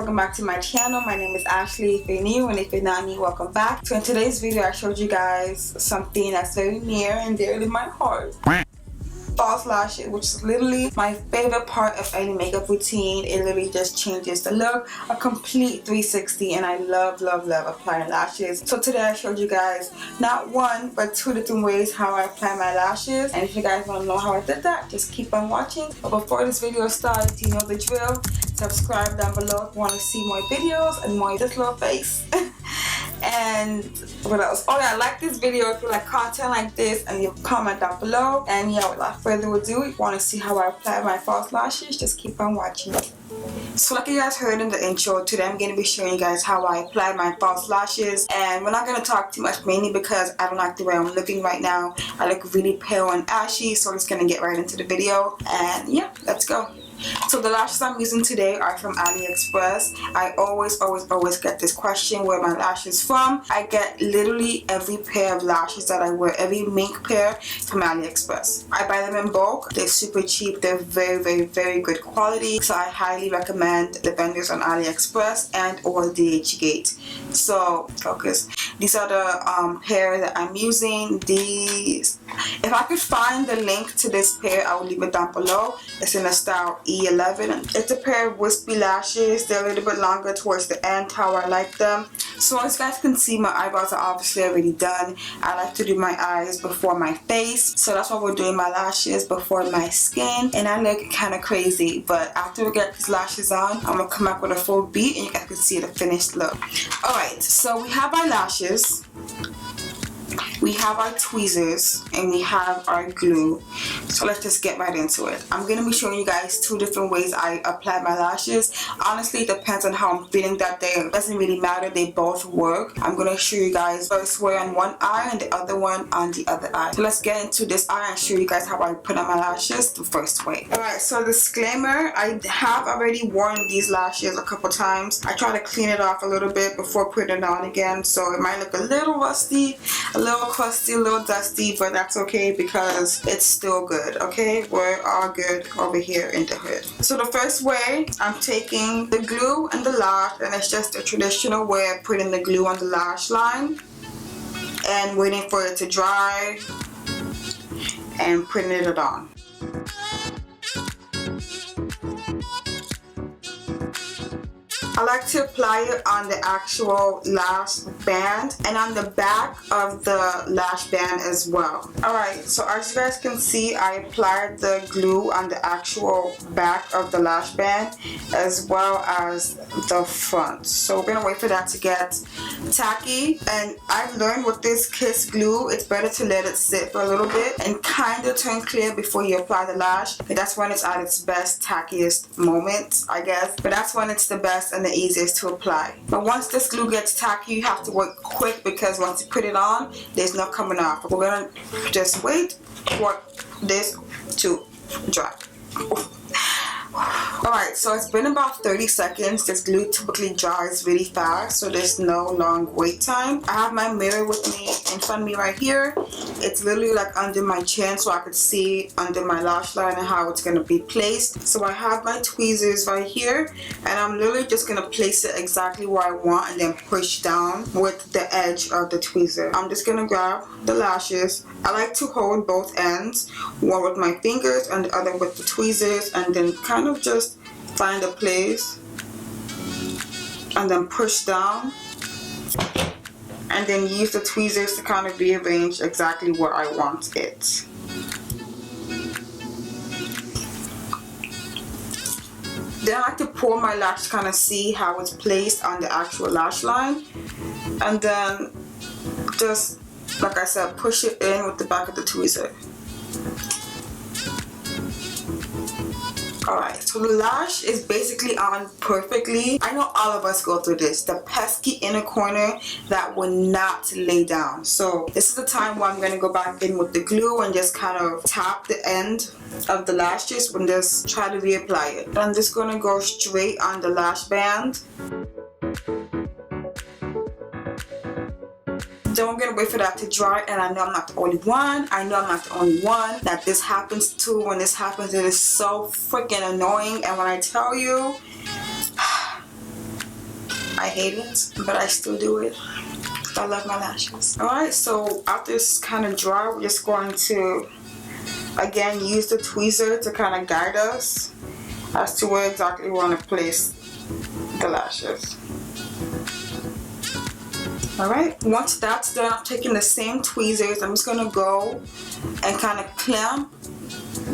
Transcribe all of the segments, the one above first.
welcome back to my channel. My name is Ashley if you're new, and if you're not new, welcome back. So in today's video I showed you guys something that's very near and dear to my heart. False lashes, which is literally my favorite part of any makeup routine. It literally just changes the look, a complete 360, and I love applying lashes. So today I showed you guys not one but two different ways how I apply my lashes, and if you guys want to know how I did that, just keep on watching. But before this video starts, you know the drill. Subscribe down below if you want to see more videos and more of this little face. And what else? Oh yeah, like this video if you like content like this, and you comment down below. And yeah, without further ado, if you want to see how I apply my false lashes, just keep on watching. So like you guys heard in the intro, today I'm going to be showing you guys how I apply my false lashes. And we're not going to talk too much, mainly because I don't like the way I'm looking right now. I look really pale and ashy, so I'm just going to get right into the video. And yeah, let's go. So the lashes I'm using today are from AliExpress. I always get this question, where my lashes from. I get literally every pair of lashes that I wear, every mink pair, from AliExpress. I buy them in bulk. They're super cheap. They're very good quality. So I highly recommend the vendors on AliExpress and or DHgate. So focus. These are the pair that I'm using. These, if I could find the link to this pair, I will leave it down below. It's in the style E11. It's a pair of wispy lashes. They're a little bit longer towards the end, how I like them. So as you guys can see, my eyebrows are obviously already done. I like to do my eyes before my face, so that's why we're doing my lashes before my skin. And I look kind of crazy, but after we get these lashes on, I'm gonna come up with a full beat and you guys can see the finished look. Alright, so we have our lashes, we have our tweezers, and we have our glue. So let's just get right into it. I'm going to be showing you guys two different ways I apply my lashes. Honestly, it depends on how I'm feeling that day. It doesn't really matter. They both work. I'm going to show you guys first way on one eye and the other one on the other eye. So let's get into this eye and show you guys how I put on my lashes the first way. Alright, so disclaimer, I have already worn these lashes a couple times. I try to clean it off a little bit before putting it on again, so it might look a little rusty, a little crusty, a little dusty, but that's okay because it's still good. Okay, we're all good over here in the hood. So the first way, I'm taking the glue and the lash, and it's just a traditional way of putting the glue on the lash line and waiting for it to dry and putting it on. I like to apply it on the actual lash band and on the back of the lash band as well. Alright, so as you guys can see, I applied the glue on the actual back of the lash band as well as the front. So we're gonna wait for that to get tacky. And I've learned with this Kiss glue, it's better to let it sit for a little bit and kind of turn clear before you apply the lash. And that's when it's at its best, tackiest moment, I guess. But that's when it's the best and the easiest to apply. But once this glue gets tacky, you have to work quick, because once you put it on, there's no coming off. We're gonna just wait for this to dry. Alright, so it's been about 30 seconds. This glue typically dries really fast, so there's no long wait time. I have my mirror with me in front of me right here. It's literally like under my chin, so I could see under my lash line and how it's going to be placed. So I have my tweezers right here, and I'm literally just going to place it exactly where I want and then push down with the edge of the tweezer. I'm just going to grab the lashes. I like to hold both ends, one with my fingers and the other with the tweezers, and then kind of just find a place and then push down, and then use the tweezers to kind of rearrange exactly where I want it. Then I like to pull my lash to kind of see how it's placed on the actual lash line, and then just, like I said, push it in with the back of the tweezer. Alright, so the lash is basically on perfectly. I know all of us go through this. The pesky inner corner that will not lay down. So this is the time where I'm going to go back in with the glue and just kind of tap the end of the lashes and just try to reapply it. And I'm just going to go straight on the lash band. Then we're gonna wait for that to dry, and I know I'm not the only one. I know I'm not the only one that this happens to. When this happens, it is so freaking annoying. And when I tell you, I hate it, but I still do it. I love my lashes. Alright, so after it's kind of dry, we're just going to again use the tweezer to kind of guide us as to where exactly we want to place the lashes. Alright, once that's done, I'm taking the same tweezers. I'm just going to go and kind of clamp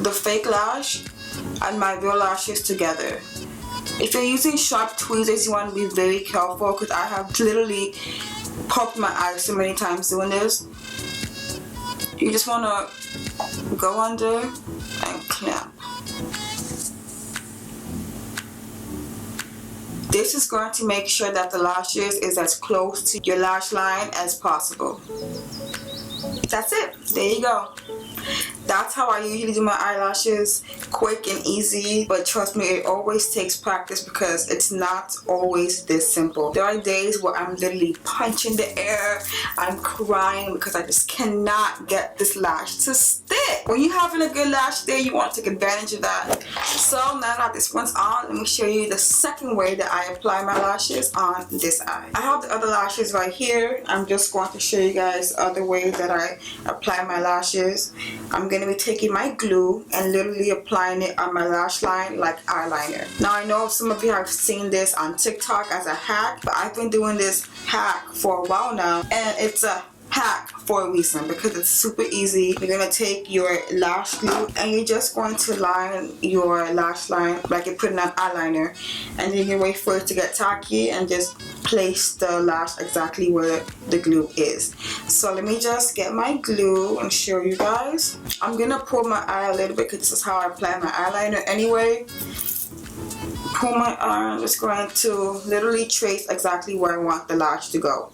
the fake lash and my real lashes together. If you're using sharp tweezers, you want to be very careful because I have literally poked my eyes so many times doing this. You just want to go under and clamp. This is going to make sure that the lashes is as close to your lash line as possible. That's it. There you go. That's how I usually do my eyelashes, quick and easy, but trust me, it always takes practice because it's not always this simple. There are days where I'm literally punching the air, I'm crying because I just cannot get this lash to stick. When you're having a good lash day, you want to take advantage of that. So now that this one's on, let me show you the second way that I apply my lashes on this eye. I have the other lashes right here. I'm just going to show you guys the other way that I apply my lashes. I'm going to be taking my glue and literally applying it on my lash line like eyeliner. Now I know some of you have seen this on TikTok as a hack, but I've been doing this hack for a while now, and it's a hack for a reason because it's super easy. You're going to take your lash glue and you're just going to line your lash line like you're putting on eyeliner, and then you wait for it to get tacky and just place the lash exactly where the glue is. So let me just get my glue and show you guys. I'm going to pull my eye a little bit because this is how I apply my eyeliner anyway. Pull my eye. I'm just going to literally trace exactly where I want the lash to go.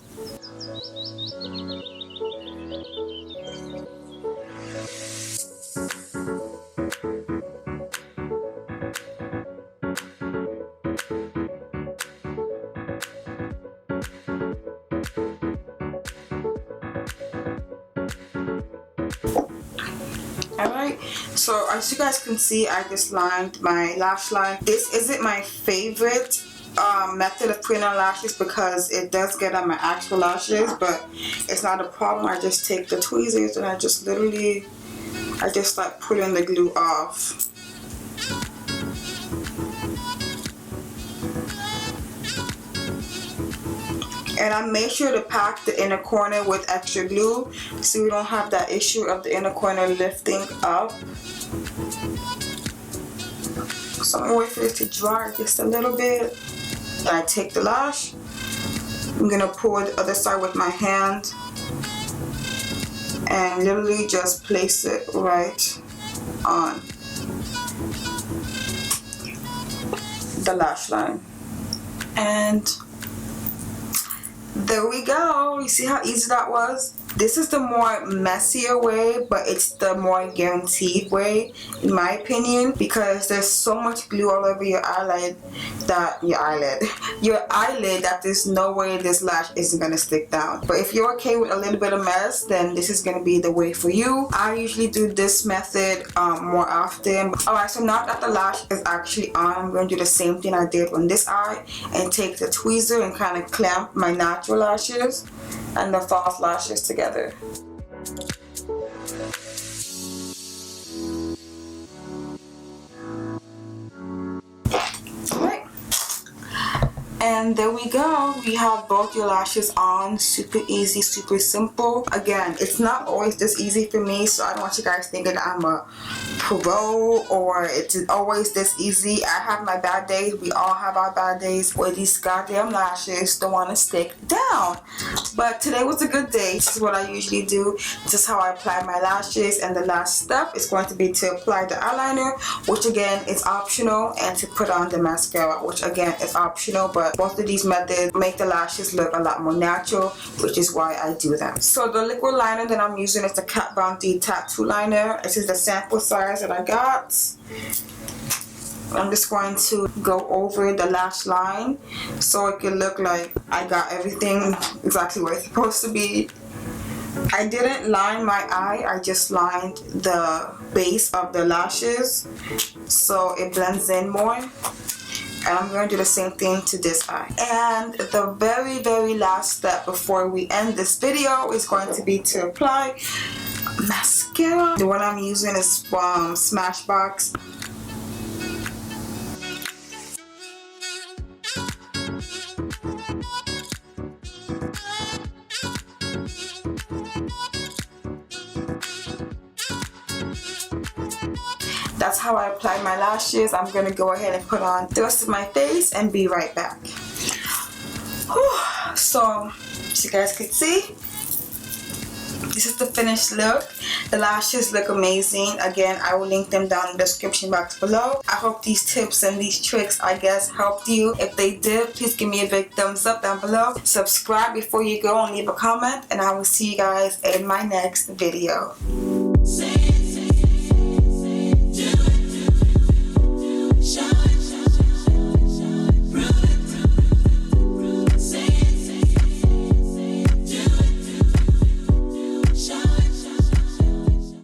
Alright, so as you guys can see, I just lined my lash line. This isn't my favorite method of putting on lashes because it does get on my actual lashes, but it's not a problem. I just take the tweezers and I just like pulling the glue off. And I make sure to pack the inner corner with extra glue so we don't have that issue of the inner corner lifting up. So I'm going to wait for this to dry just a little bit. And I take the lash. I'm going to pull the other side with my hand and literally just place it right on the lash line. And there we go. You see how easy that was? This is the more messier way, but it's the more guaranteed way in my opinion, because there's so much glue all over your eyelid that your eyelid that there's no way this lash isn't gonna stick down. But if you're okay with a little bit of mess, then this is gonna be the way for you. I usually do this method more often. Alright, so now that the lash is actually on, I'm gonna do the same thing I did on this eye and take the tweezer and kind of clamp my natural lashes and the false lashes together. Alright. And there we go. We have both your lashes on. Super easy, super simple. Again, it's not always this easy for me, so I don't want you guys thinking I'm a pro or it's always this easy. I have my bad days. We all have our bad days where these goddamn lashes don't want to stick down. But today was a good day. This is what I usually do. This is how I apply my lashes. And the last step is going to be to apply the eyeliner, which again is optional, and to put on the mascara, which again is optional. But both of these methods make the lashes look a lot more natural, which is why I do them. So the liquid liner that I'm using is the Kat Von D Tattoo Liner. This is the sample size that I got. I'm just going to go over the lash line so it can look like I got everything exactly where it's supposed to be. I didn't line my eye, I just lined the base of the lashes so it blends in more. and I'm going to do the same thing to this eye. And the very last step before we end this video is going to be to apply mascara. The one I'm using is from Smashbox. That's how I apply my lashes. I'm going to go ahead and put on the rest of my face and be right back. Whew. So, as you guys can see, this is the finished look. The lashes look amazing. Again, I will link them down in the description box below. I hope these tips and these tricks, I guess, helped you. If they did, please give me a big thumbs up down below. Subscribe before you go and leave a comment. And I will see you guys in my next video.